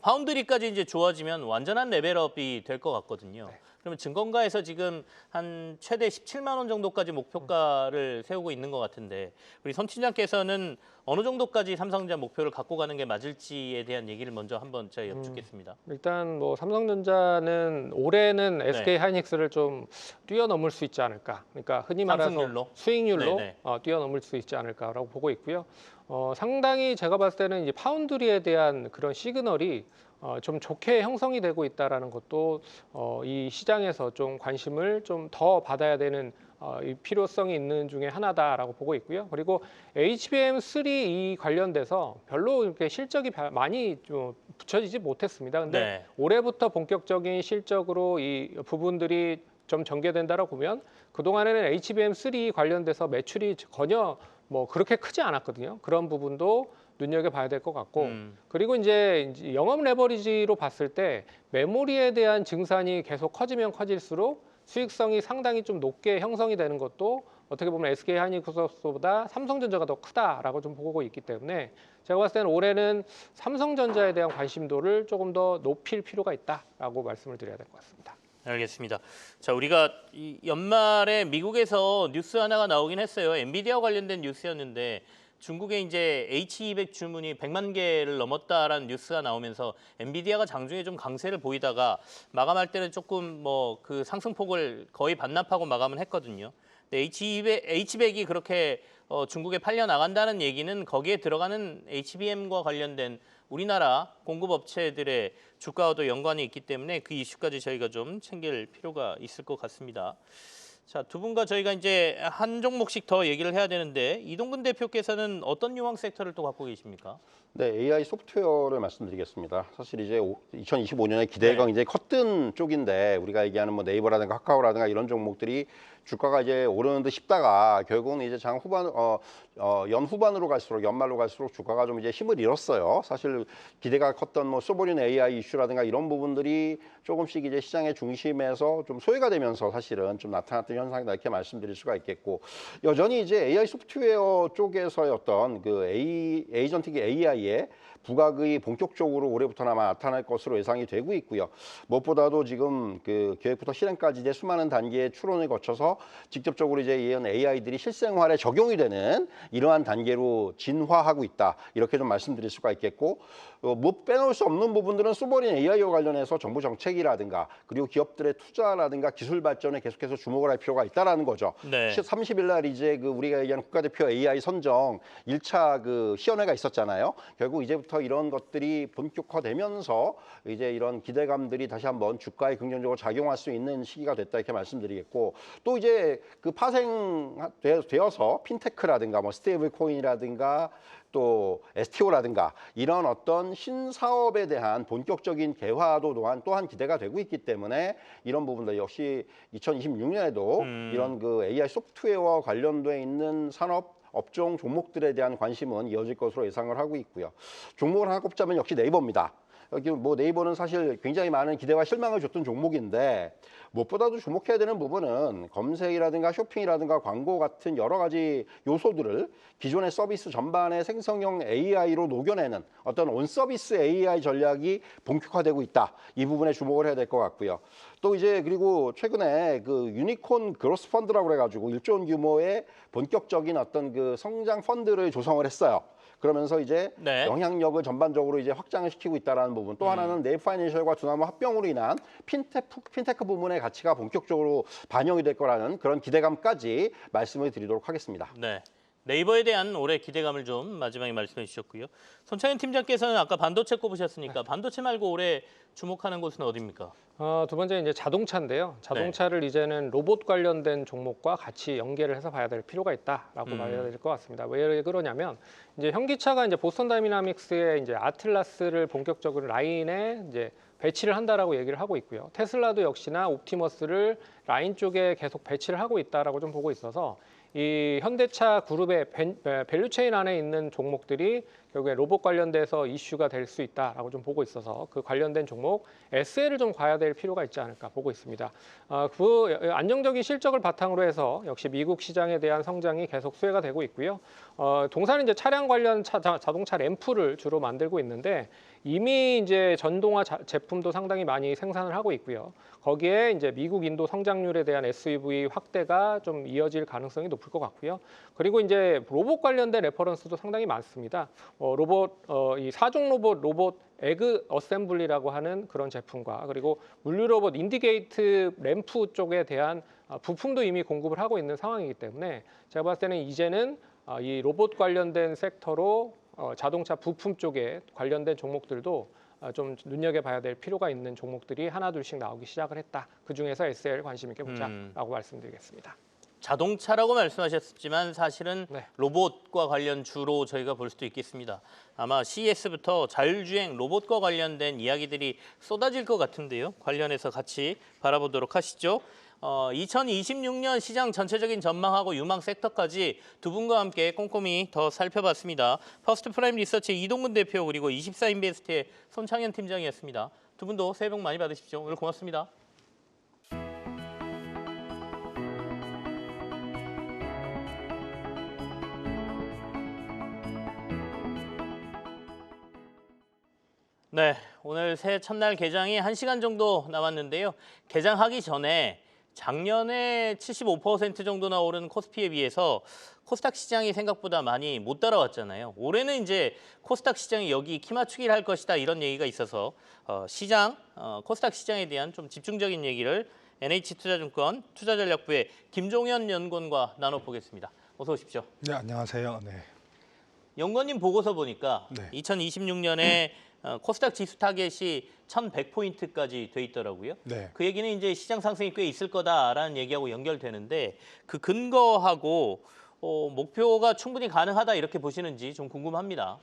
C: 파운드리까지 이제 좋아지면 완전한 레벨업이 될 것 같거든요. 그러면 증권가에서 지금 한 최대 17만 원 정도까지 목표가를 세우고 있는 것 같은데 우리 손 팀장께서는 어느 정도까지 삼성전자 목표를 갖고 가는 게 맞을지에 대한 얘기를 먼저 한번 제가 여쭙겠습니다.
F: 일단 뭐 삼성전자는 올해는 SK 하이닉스를 좀 뛰어넘을 수 있지 않을까. 그러니까 흔히 말해서
C: 상승률로?
F: 수익률로
C: 네네.
F: 뛰어넘을 수 있지 않을까라고 보고 있고요. 상당히 제가 봤을 때는 이제 파운드리에 대한 그런 시그널이 좀 좋게 형성이 되고 있다라는 것도 이 시장에서 좀 관심을 좀 더 받아야 되는 이 필요성이 있는 중에 하나다라고 보고 있고요. 그리고 HBM3 이 관련돼서 별로 이렇게 실적이 많이 좀 붙여지지 못했습니다. 근데 올해부터 본격적인 실적으로 이 부분들이 좀 전개된다라고 보면 그동안에는 HBM3 관련돼서 매출이 전혀 뭐 그렇게 크지 않았거든요. 그런 부분도 눈여겨봐야 될 것 같고 그리고 이제 영업 레버리지로 봤을 때 메모리에 대한 증산이 계속 커지면 커질수록 수익성이 상당히 좀 높게 형성이 되는 것도 어떻게 보면 SK 하이닉스보다 삼성전자가 더 크다라고 좀 보고 있기 때문에 제가 봤을 때는 올해는 삼성전자에 대한 관심도를 조금 더 높일 필요가 있다라고 말씀을 드려야 될 것 같습니다.
C: 알겠습니다. 자, 우리가 이 연말에 미국에서 뉴스 하나가 나오긴 했어요. 엔비디아와 관련된 뉴스였는데 중국에 이제 H200 주문이 100만 개를 넘었다라는 뉴스가 나오면서 엔비디아가 장중에 좀 강세를 보이다가 마감할 때는 조금 뭐 그 상승폭을 거의 반납하고 마감을 했거든요. 근데 H200이 그렇게 중국에 팔려 나간다는 얘기는 거기에 들어가는 HBM과 관련된 우리나라 공급업체들의 주가와도 연관이 있기 때문에 그 이슈까지 저희가 좀 챙길 필요가 있을 것 같습니다. 자, 두 분과 저희가 이제 한 종목씩 더 얘기를 해야 되는데 이동근 대표께서는 어떤 유망 섹터를 또 갖고 계십니까?
E: 네, AI 소프트웨어를 말씀드리겠습니다. 사실 이제 2025년에 기대가 굉장히 컸던 쪽인데 우리가 얘기하는 뭐 네이버라든가 카카오라든가 이런 종목들이 주가가 이제 오르는 듯 싶다가 결국은 이제 장 후반 연 후반으로 갈수록 연말로 갈수록 주가가 좀 이제 힘을 잃었어요. 사실 기대가 컸던 뭐 소버린 AI 이슈라든가 이런 부분들이 조금씩 이제 시장의 중심에서 좀 소외가 되면서 사실은 좀 나타났던 현상이다 이렇게 말씀드릴 수가 있겠고 여전히 이제 AI 소프트웨어 쪽에서의 어떤 그 에이전틱 AI의 부각이 본격적으로 올해부터나 나타날 것으로 예상이 되고 있고요. 무엇보다도 지금 그 계획부터 실행까지 이제 수많은 단계의 추론을 거쳐서 직접적으로 이제 이런 AI들이 실생활에 적용이 되는 이러한 단계로 진화하고 있다. 이렇게 좀 말씀드릴 수가 있겠고 뭐 빼놓을 수 없는 부분들은 소버린 AI와 관련해서 정부 정책이라든가 그리고 기업들의 투자라든가 기술 발전에 계속해서 주목을 할 필요가 있다라는 거죠. 네. 30일 날 이제 그 우리가 얘기하는 국가대표 AI 선정 1차 그 시연회가 있었잖아요. 결국 이제부터 이런 것들이 본격화되면서 이제 이런 기대감들이 다시 한번 주가에 긍정적으로 작용할 수 있는 시기가 됐다 이렇게 말씀드리겠고 또 이제 그 파생되어서 핀테크라든가 뭐 스테이블 코인이라든가 또 STO라든가 이런 어떤 신사업에 대한 본격적인 개화도 또한 기대가 되고 있기 때문에 이런 부분들 역시 2026년에도 이런 그 AI 소프트웨어와 관련돼 있는 산업 업종 종목들에 대한 관심은 이어질 것으로 예상을 하고 있고요. 종목을 하나 꼽자면 역시 네이버입니다. 여기 뭐 네이버는 사실 굉장히 많은 기대와 실망을 줬던 종목인데 무엇보다도 주목해야 되는 부분은 검색이라든가 쇼핑이라든가 광고 같은 여러 가지 요소들을 기존의 서비스 전반의 생성형 AI로 녹여내는 어떤 온서비스 AI 전략이 본격화되고 있다. 이 부분에 주목을 해야 될 것 같고요. 또 이제 그리고 최근에 그 유니콘 그로스 펀드라고 그래가지고 1조 원 규모의 본격적인 어떤 그 성장 펀드를 조성을 했어요. 그러면서 이제 영향력을 전반적으로 이제 확장을 시키고 있다는 부분. 또 하나는 네이파이낸셜과 두나무 합병으로 인한 핀테크 부문의 가치가 본격적으로 반영이 될 거라는 그런 기대감까지 말씀을 드리도록 하겠습니다.
C: 네. 네이버에 대한 올해 기대감을 좀 마지막에 말씀해 주셨고요. 손창현 팀장께서는 아까 반도체 꼽으셨으니까 반도체 말고 올해 주목하는 곳은 어디입니까?
F: 두 번째 이제 자동차인데요. 자동차를 이제는 로봇 관련된 종목과 같이 연계를 해서 봐야 될 필요가 있다라고 봐야 될 것 같습니다. 왜 그러냐면 이제 현기차가 이제 보스턴 다이나믹스의 이제 아틀라스를 본격적으로 라인에 이제 배치를 한다라고 얘기를 하고 있고요. 테슬라도 역시나 옵티머스를 라인 쪽에 계속 배치를 하고 있다라고 좀 보고 있어서 이 현대차 그룹의 밸류체인 안에 있는 종목들이 결국에 로봇 관련돼서 이슈가 될 수 있다라고 좀 보고 있어서 그 관련된 종목 SL을 좀 봐야 될 필요가 있지 않을까 보고 있습니다. 그 안정적인 실적을 바탕으로 해서 역시 미국 시장에 대한 성장이 계속 수혜가 되고 있고요. 동사는 이제 차량 관련 자동차 램프를 주로 만들고 있는데 이미 이제 전동화 제품도 상당히 많이 생산을 하고 있고요. 거기에 이제 미국, 인도 성장률에 대한 SUV 확대가 좀 이어질 가능성이 높을 것 같고요. 그리고 이제 로봇 관련된 레퍼런스도 상당히 많습니다. 이 사종 로봇 에그 어셈블리라고 하는 그런 제품과 그리고 물류 로봇 인디게이트 램프 쪽에 대한 부품도 이미 공급을 하고 있는 상황이기 때문에 제가 봤을 때는 이제는 이 로봇 관련된 섹터로 자동차 부품 쪽에 관련된 종목들도 좀 눈여겨봐야 될 필요가 있는 종목들이 하나둘씩 나오기 시작을 했다. 그중에서 SL 관심 있게 보자라고 말씀드리겠습니다.
C: 자동차라고 말씀하셨지만 사실은
F: 네.
C: 로봇과 관련 주로 저희가 볼 수도 있겠습니다. 아마 CES부터 자율주행 로봇과 관련된 이야기들이 쏟아질 것 같은데요. 관련해서 같이 바라보도록 하시죠. 2026년 시장 전체적인 전망하고 유망 섹터까지 두 분과 함께 꼼꼼히 더 살펴봤습니다. 퍼스트 프라임 리서치 이동근 대표 그리고 24인베스트의 손창현 팀장이었습니다. 두 분도 새해 복 많이 받으십시오. 오늘 고맙습니다. 네, 오늘 새해 첫날 개장이 1시간 정도 남았는데요. 개장하기 전에 작년에 75% 정도나 오른 코스피에 비해서 코스닥 시장이 생각보다 많이 못 따라왔잖아요. 올해는 이제 코스닥 시장이 여기 키 맞추기를 할 것이다 이런 얘기가 있어서 코스닥 시장에 대한 좀 집중적인 얘기를 NH투자증권 투자전략부의 김종현 연구원과 나눠보겠습니다. 어서 오십시오.
H: 네, 안녕하세요. 네.
C: 연구원님 보고서 보니까
H: 네.
C: 2026년에 코스닥 지수 타겟이 1,100포인트까지 돼 있더라고요.
H: 네.
C: 그 얘기는 이제 시장 상승이 꽤 있을 거다라는 얘기하고 연결되는데 그 근거하고 목표가 충분히 가능하다 이렇게 보시는지 좀 궁금합니다.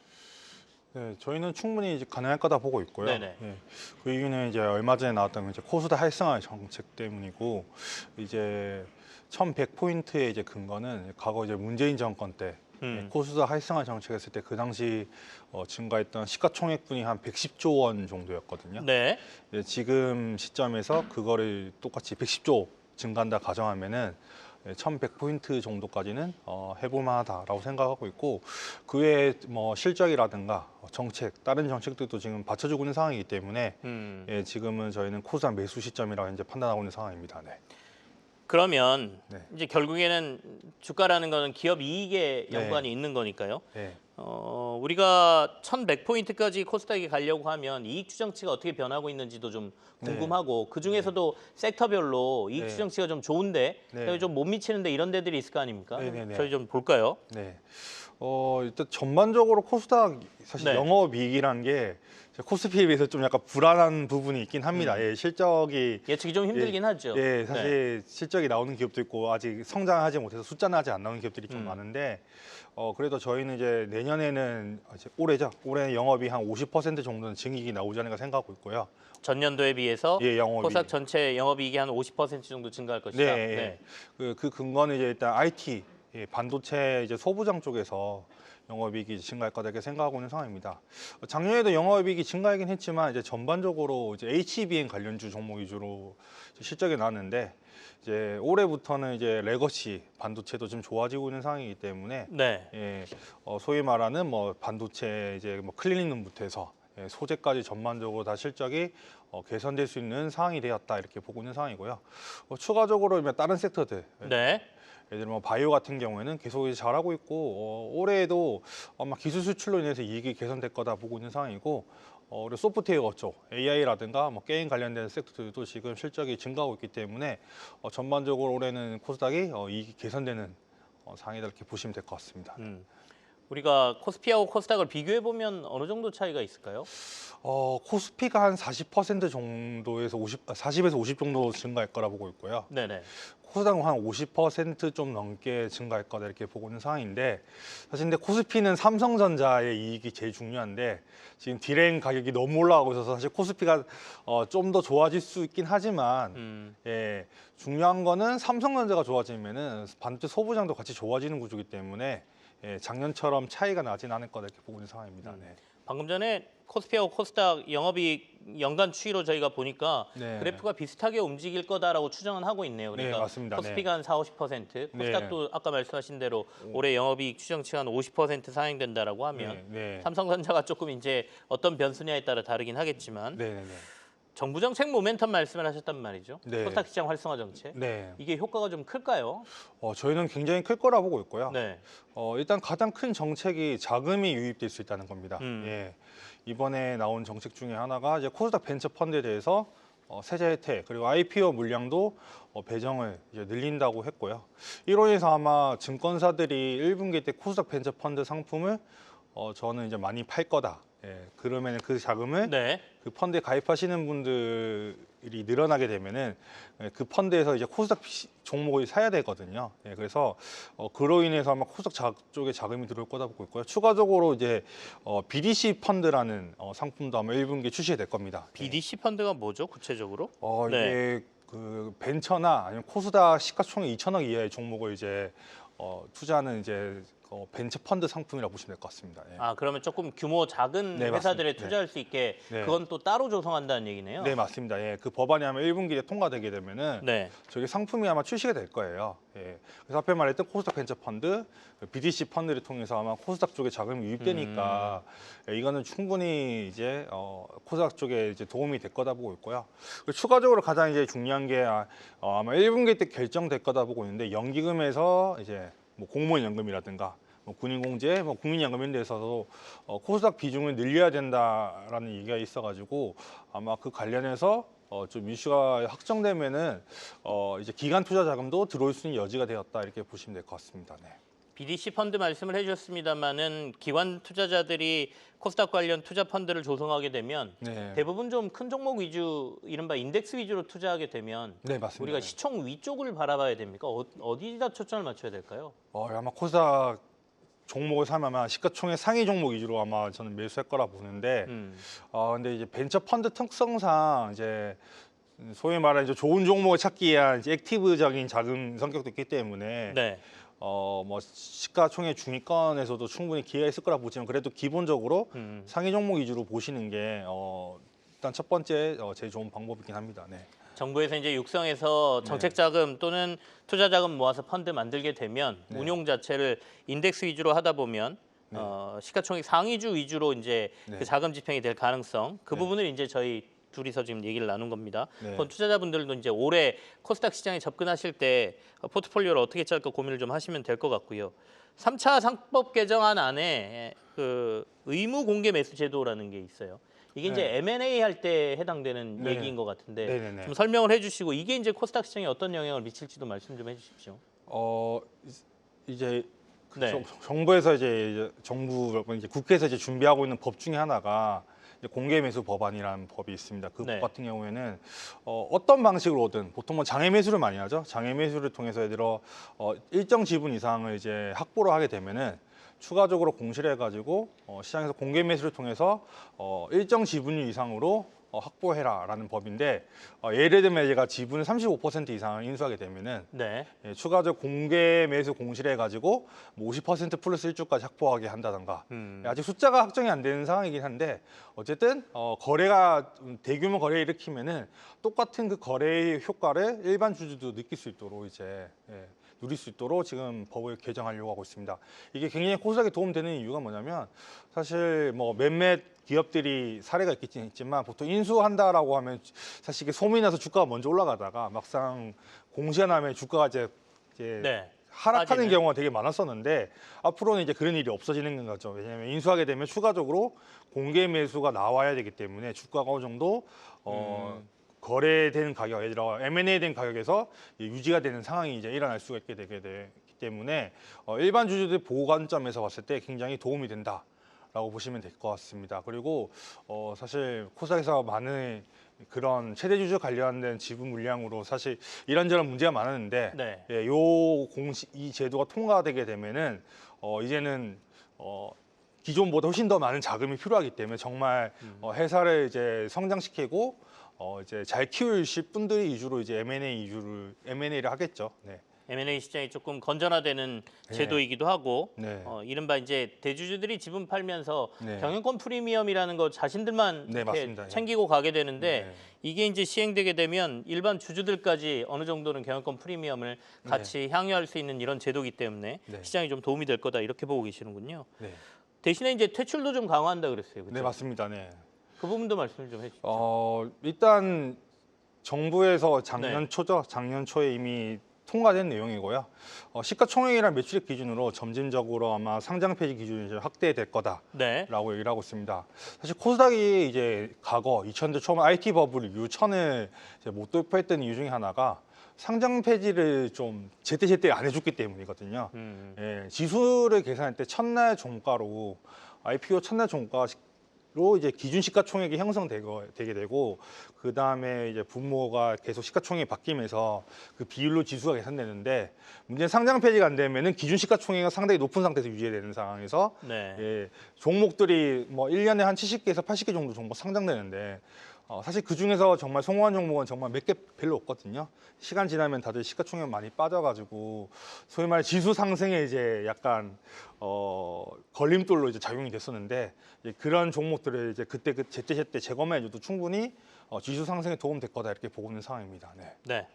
H: 네, 저희는 충분히 이제 가능할 거다 보고 있고요.
C: 네네.
H: 네, 그 이유는 이제 얼마 전에 나왔던 이제 코스닥 활성화 정책 때문이고 이제 1,100포인트의 이제 근거는 과거 이제 문재인 정권 때 코스닥 활성화 정책했을 때 그 당시 증가했던 시가총액분이 한 110조 원 정도였거든요.
C: 네.
H: 네, 지금 시점에서 그거를 똑같이 110조 증가한다 가정하면은 1,100포인트 정도까지는 해볼만하다라고 생각하고 있고 그 외에 뭐 실적이라든가 정책, 다른 정책들도 지금 받쳐주고 있는 상황이기 때문에 예, 지금은 저희는 코스닥 매수 시점이라고 현재 판단하고 있는 상황입니다. 네.
C: 그러면
H: 네.
C: 이제 결국에는 주가라는 거는 기업 이익에 연관이 있는 거니까요.
H: 네.
C: 우리가 1,100포인트까지 코스닥이 가려고 하면 이익 추정치가 어떻게 변하고 있는지도 좀 궁금하고 그 중에서도 섹터별로 이익
H: 네.
C: 추정치가 좀 좋은데
H: 네.
C: 좀 못 미치는데 이런 데들이 있을 거 아닙니까?
H: 네네네.
C: 저희 좀 볼까요?
H: 네. 일단 전반적으로 코스닥 사실
C: 네.
H: 영업이익이라는 게 코스피에 비해서 좀 약간 불안한 부분이 있긴 합니다. 예, 실적이
C: 예측이 좀 힘들긴 하죠.
H: 예, 사실 실적이 나오는 기업도 있고 아직 성장하지 못해서 숫자는 아직 안 나오는 기업들이 좀 많은데 그래도 저희는 이제 내년에는 이제 올해 영업이 한 50% 정도는 증이익이 나오지 않을까 생각하고 있고요.
C: 전년도에 비해서
H: 예, 영업이.
C: 코스닥 전체 영업이익이 한 50% 정도 증가할 것이다.
H: 네. 그 근거는 이제 일단 IT, 반도체 이제 소부장 쪽에서 영업이익이 증가할 거다 이렇게 생각하고 있는 상황입니다. 작년에도 영업이익이 증가하긴 했지만 이제 전반적으로 이제 HBM 관련주 종목 위주로 실적이 나왔는데 이제 올해부터는 이제 레거시 반도체도 좀 좋아지고 있는 상황이기 때문에
C: 네.
H: 예, 소위 말하는 뭐 반도체 이제 뭐 클리닝룸부터 해서 소재까지 전반적으로 다 실적이 개선될 수 있는 상황이 되었다 이렇게 보고 있는 상황이고요. 추가적으로 다른 섹터들
C: 네.
H: 예를 들어 뭐 바이오 같은 경우에는 계속 이제 잘하고 있고 올해에도 아마 기술 수출로 인해서 이익이 개선될 거다 보고 있는 상황이고 그리고 소프트웨어 쪽 AI라든가 뭐 게임 관련된 섹터들도 지금 실적이 증가하고 있기 때문에 전반적으로 올해는 코스닥이 이익이 개선되는 상이다 이렇게 보시면 될 것 같습니다.
C: 우리가 코스피하고 코스닥을 비교해 보면 어느 정도 차이가 있을까요?
H: 코스피가 한 40% 정도에서 40에서 50 정도 증가할 거라 보고 있고요.
C: 네네.
H: 코스닥은 한 50%좀 넘게 증가할 거다 이렇게 보고 있는 상황인데 사실 근데 코스피는 삼성전자의 이익이 제일 중요한데 지금 디램 가격이 너무 올라가고 있어서 사실 코스피가 좀 더 좋아질 수 있긴 하지만 예, 중요한 거는 삼성전자가 좋아지면은 반도체 소부장도 같이 좋아지는 구조이기 때문에 예, 작년처럼 차이가 나진 않을 거다 이렇게 보고 있는 상황입니다. 네.
C: 방금 전에 코스피하고 코스닥 영업이익 연간 추이로 저희가 보니까
H: 네.
C: 그래프가 비슷하게 움직일 거다라고 추정은 하고 있네요. 그러니까
H: 네, 맞습니다.
C: 코스피가 한 40-50%, 코스닥도 아까 말씀하신 대로 올해 영업이익 추정치가 한 50% 상향된다라고 하면 삼성전자가 조금 이제 어떤 변수냐에 따라 다르긴 하겠지만 정부 정책 모멘텀 말씀을 하셨단 말이죠.
H: 네.
C: 코스닥 시장 활성화 정책.
H: 네.
C: 이게 효과가 좀 클까요?
H: 저희는 굉장히 클 거라 보고 있고요.
C: 네.
H: 일단 가장 큰 정책이 자금이 유입될 수 있다는 겁니다. 예. 이번에 나온 정책 중에 하나가 이제 코스닥 벤처 펀드에 대해서 세제 혜택 그리고 IPO 물량도 배정을 이제 늘린다고 했고요. 이로 인해서 아마 증권사들이 1분기 때 코스닥 벤처 펀드 상품을 저는 이제 많이 팔 거다. 예, 그러면 그 자금을 그 펀드에 가입하시는 분들이 늘어나게 되면은 그 펀드에서 이제 코스닥 종목을 사야 되거든요. 예, 그래서 그로 인해서 아마 코스닥 쪽에 자금이 들어올 거다 보고 있고요. 추가적으로 이제 BDC 펀드라는 상품도 아마 1분기에 출시될 겁니다.
C: BDC 펀드가 뭐죠, 구체적으로?
H: 이게 그 벤처나 아니면 코스닥 시가총액 2천억 이하의 종목을 이제 투자하는 이제 벤처 펀드 상품이라고 보시면 될 것 같습니다. 예.
C: 그러면 조금 규모 작은 회사들에 투자할 수 있게 그건 또 따로 조성한다는 얘기네요.
H: 네, 맞습니다. 예, 그 법안이 아마 1분기에 통과되게 되면은 저게 상품이 아마 출시가 될 거예요. 예. 그래서 앞에 말했던 코스닥 벤처 펀드, BDC 펀드를 통해서 아마 코스닥 쪽에 자금이 유입되니까 이거는 충분히 이제 코스닥 쪽에 이제 도움이 될 거다 보고 있고요. 그리고 추가적으로 가장 이제 중요한 게 아마 1분기 때 결정될 거다 보고 있는데 연기금에서 이제 뭐 공무원 연금이라든가 군인공제, 국민연금 이런 데서도 코스닥 비중을 늘려야 된다라는 얘기가 있어가지고 아마 그 관련해서 좀 이슈가 확정되면은 이제 기관 투자 자금도 들어올 수 있는 여지가 되었다 이렇게 보시면 될 것 같습니다. 네.
C: BDC 펀드 말씀을 해주셨습니다만은 기관 투자자들이 코스닥 관련 투자 펀드를 조성하게 되면 대부분 좀 큰 종목 위주, 이른바 인덱스 위주로 투자하게 되면
H: 맞습니다.
C: 우리가 시총 위쪽을 바라봐야 됩니까? 어디다 초점을 맞춰야 될까요?
H: 아마 코스닥 종목을 사면 아마 시가총액 상위 종목 위주로 아마 저는 매수할 거라 보는데 근데 이제 벤처 펀드 특성상 이제 소위 말하는 이제 좋은 종목을 찾기 위한 이제 액티브적인 자금 성격도 있기 때문에 뭐 시가총액 중위권에서도 충분히 기회가 있을 거라 보지만 그래도 기본적으로 상위 종목 위주로 보시는 게 일단 첫 번째 제일 좋은 방법이긴 합니다. 네.
C: 정부에서 이제 육성해서 정책 자금 또는 투자 자금 모아서 펀드 만들게 되면 운용 자체를 인덱스 위주로 하다 보면 시가총액 상위주 위주로 이제 그 자금 집행이 될 가능성 그 부분을 이제 저희 둘이서 지금 얘기를 나눈 겁니다. 그건 투자자분들도 이제 올해 코스닥 시장에 접근하실 때 포트폴리오를 어떻게 짤까 고민을 좀 하시면 될 것 같고요. 3차 상법 개정안 안에 그 의무 공개 매수 제도라는 게 있어요. 이게 이제 M&A 할 때 해당되는 얘기인 것 같은데 좀 설명을 해주시고 이게 이제 코스닥 시장에 어떤 영향을 미칠지도 말씀 좀 해주십시오.
H: 이제 정부에서 정부 이제 국회에서 이제 준비하고 있는 법 중에 하나가 공개 매수 법안이라는 법이 있습니다. 그 법 같은 경우에는 어떤 방식으로든 보통 뭐 장외 매수를 많이 하죠. 장외 매수를 통해서 예를 들어 일정 지분 이상을 이제 확보를 하게 되면은 추가적으로 공시를 해가지고 시장에서 공개 매수를 통해서 일정 지분율 이상으로 확보해라라는 법인데 예를 들면 제가 지분을 35% 이상을 인수하게 되면은 추가적 공개 매수 공시를 해가지고 뭐 50% 플러스 1주까지 확보하게 한다던가 아직 숫자가 확정이 안 되는 상황이긴 한데 어쨌든 거래가 대규모 거래를 일으키면은 똑같은 그 거래의 효과를 일반 주주도 느낄 수 있도록 이제 누릴 수 있도록 지금 법을 개정하려고 하고 있습니다. 이게 굉장히 코스닥에 도움되는 이유가 뭐냐면 사실 뭐 몇몇 기업들이 사례가 있겠지만 보통 인수한다라고 하면 사실 이게 소문이 나서 주가가 먼저 올라가다가 막상 공시가 나면 주가가 이제 하락하는
C: 빠지는.
H: 경우가 되게 많았었는데 앞으로는 이제 그런 일이 없어지는 거죠. 왜냐하면 인수하게 되면 추가적으로 공개 매수가 나와야 되기 때문에 주가가 어느 정도 거래되는 가격, 예를 들어 M&A 된 가격에서 유지가 되는 상황이 이제 일어날 수가 있게 되기 때문에 일반 주주들 보호 관점에서 봤을 때 굉장히 도움이 된다라고 보시면 될 것 같습니다. 그리고 사실 코스닥에서 많은 그런 최대 주주 관련된 지분 물량으로 사실 이런저런 문제가 많았는데
C: 네.
H: 예, 이 제도가 통과되게 되면은 이제는 기존보다 훨씬 더 많은 자금이 필요하기 때문에 정말 회사를 이제 성장시키고 이제 잘 키우실 분들이 위주로 이제 M&A를 하겠죠. 네.
C: M&A 시장이 조금 건전화되는 제도이기도 하고
H: 네.
C: 이른바 이제 대주주들이 지분 팔면서
H: 네.
C: 경영권 프리미엄이라는 거 자신들만
H: 네,
C: 이렇게
H: 맞습니다.
C: 챙기고 가게 되는데
H: 네.
C: 이게 이제 시행되게 되면 일반 주주들까지 어느 정도는 경영권 프리미엄을 같이 향유할 수 있는 이런 제도이기 때문에
H: 네.
C: 시장이 좀 도움이 될 거다 이렇게 보고 계시는군요.
H: 네.
C: 대신에 이제 퇴출도 좀 강화한다 그랬어요. 그렇죠?
H: 네, 맞습니다. 네.
C: 그 부분도 말씀 좀 해주시죠.
H: 일단 정부에서
C: 네.
H: 작년 초에 이미 통과된 내용이고요. 시가총액이랑 매출액 기준으로 점진적으로 아마 상장 폐지 기준이 이제 확대될 거다라고
C: 네.
H: 얘기를 하고 있습니다. 사실 코스닥이 이제 과거 2000년 초반 IT 버블 이후 천을 이제 못 돌파했던 이유 중에 하나가 상장 폐지를 좀 제때제때 안 해줬기 때문이거든요. 예, 지수를 계산할 때 첫날 종가로 IPO 첫날 종가로 이제 기준 시가총액이 형성되게 되고 그 다음에 이제 분모가 계속 시가총액이 바뀌면서 그 비율로 지수가 계산되는데 문제는 상장 폐지가 안 되면은 기준 시가총액이 상당히 높은 상태에서 유지되는 상황에서
C: 네.
H: 예, 종목들이 뭐 1년에 한 70개에서 80개 정도 종목 상장되는데 사실 그 중에서 정말 성공한 종목은 정말 몇 개 별로 없거든요. 시간 지나면 다들 시가총액 많이 빠져가지고 소위 말해 지수 상승에 이제 약간 걸림돌로 이제 작용이 됐었는데 이제 그런 종목들을 이제 그때 제때 재검해줘도 충분히 지수 상승에 도움될 거다 이렇게 보고 있는 상황입니다. 네.
C: 네.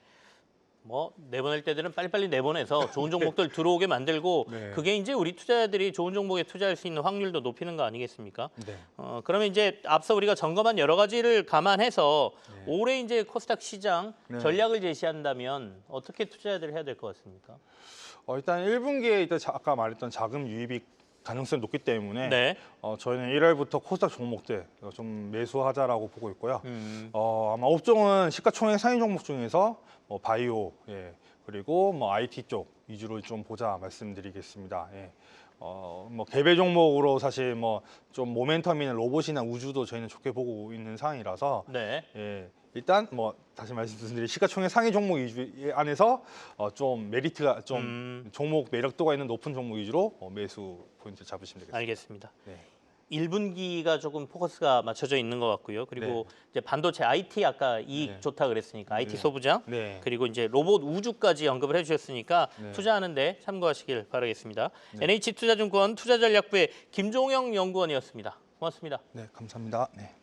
C: 뭐 내보낼 때들은 빨리빨리 내보내서 좋은 종목들 들어오게 만들고
H: 네.
C: 그게 이제 우리 투자자들이 좋은 종목에 투자할 수 있는 확률도 높이는 거 아니겠습니까?
H: 네.
C: 그러면 이제 앞서 우리가 점검한 여러 가지를 감안해서 올해 이제 코스닥 시장
H: 네.
C: 전략을 제시한다면 어떻게 투자자들 해야 될 것 같습니까?
H: 일단 1분기에 일단 아까 말했던 자금 유입이 가능성이 높기 때문에
C: 네.
H: 저희는 1월부터 코스닥 종목들 좀 매수하자라고 보고 있고요. 아마 업종은 시가총액 상위 종목 중에서 바이오, 예, 그리고 뭐 IT 쪽 위주로 좀 보자 말씀드리겠습니다. 예. 뭐 개별 종목으로 사실 뭐 좀 모멘텀 있는 로봇이나 우주도 저희는 좋게 보고 있는 상황이라서
C: 네.
H: 예, 일단 뭐 다시 말씀드린 시가총액 상위 종목 위주 안에서 좀 메리트가 좀 종목 매력도가 있는 높은 종목 위주로 매수 포인트 잡으시면 되겠습니다.
C: 알겠습니다.
H: 네.
C: 1분기가 조금 포커스가 맞춰져 있는 것 같고요. 그리고 이제 반도체 IT 아까 이익
H: 네.
C: 좋다 그랬으니까 IT
H: 네.
C: 소부장
H: 네.
C: 그리고 이제 로봇 우주까지 언급을 해주셨으니까
H: 네.
C: 투자하는데 참고하시길 바라겠습니다. NH투자증권 투자전략부의 김종영 연구원이었습니다. 고맙습니다.
H: 네, 감사합니다. 네.